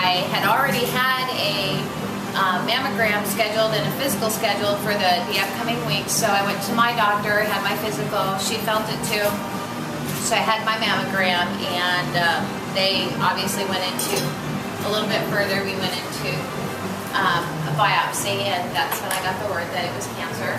I had already had a mammogram scheduled and a physical scheduled for the upcoming week, so I went to my doctor, had my physical, she felt it too, so I had my mammogram, and they obviously went into a little bit further. We went into a biopsy, and that's when I got the word that it was cancer.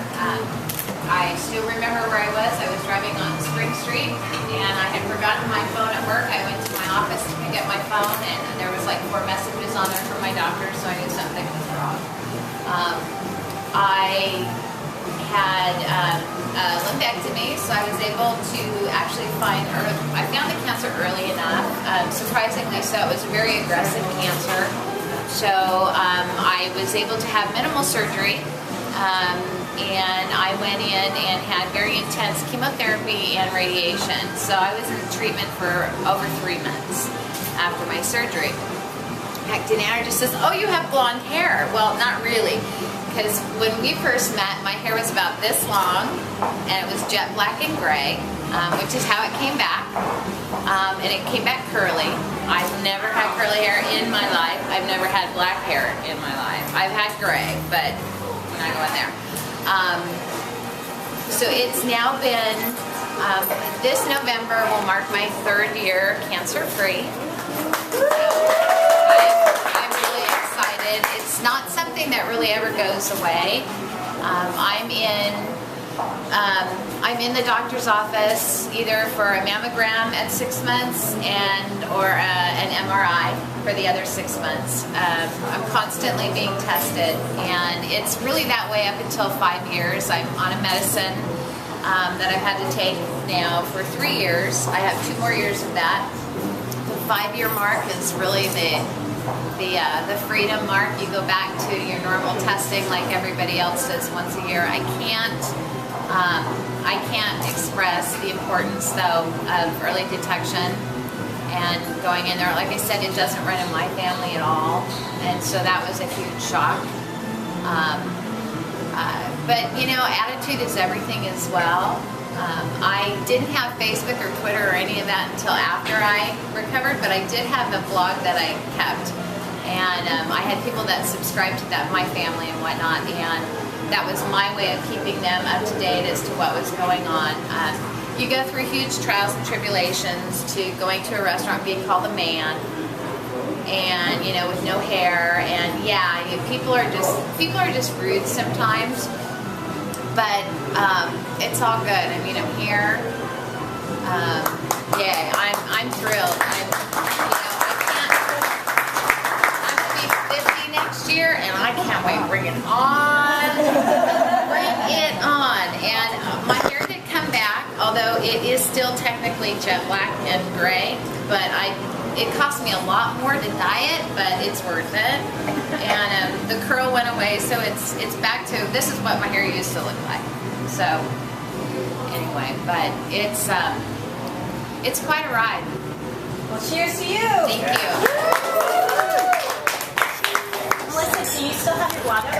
I still remember where I was. I was driving on Spring Street, and I had forgotten my phone at work. I went to my office to pick up my phone, and there was like 4 messages on there from my doctor, so I knew something was wrong. I had a lumpectomy, so I was able to actually I found the cancer early enough. Surprisingly so, it was a very aggressive cancer. So I was able to have minimal surgery. And I went in and had very intense chemotherapy and radiation. So I was in treatment for over 3 months after my surgery. Heck, Deanna just says, "Oh, you have blonde hair." Well, not really, because when we first met, my hair was about this long, and it was jet black and gray, which is how it came back. And it came back curly. I've never had curly hair in my life. I've never had black hair in my life. I've had gray, but we're not going there. So it's now been, this November will mark my 3rd year cancer-free. I'm really excited. It's not something that really ever goes away. I'm in the doctor's office either for a mammogram at 6 months or an MRI for the other 6 months. I'm constantly being tested, and it's really that way up until 5 years. I'm on a medicine that I've had to take now for 3 years. I have 2 more years of that. The 5-year mark is really the freedom mark. You go back to your normal testing like everybody else does once a year. I can't express the importance, though, of early detection and going in there. Like I said, it doesn't run in my family at all, and so that was a huge shock. But, you know, attitude is everything as well. I didn't have Facebook or Twitter or any of that until after I recovered, but I did have a blog that I kept, and I had people that subscribed to that, my family and whatnot, and that was my way of keeping them up to date as to what was going on. You go through huge trials and tribulations to going to a restaurant being called a man, and, you know, with no hair, and yeah, people are just rude sometimes, but it's all good. I mean, I'm here. Yeah, I'm thrilled. I'm gonna be 50 next year, and I can't wait. Bring it on. Bring it on. And my hair did come back, although it is still technically jet black and gray, but it cost me a lot more to dye it, but it's worth it. And the curl went away, so it's back to, this is what my hair used to look like. So anyway, but it's quite a ride. Well, cheers to you. Thank you. Melissa, do you still have your water?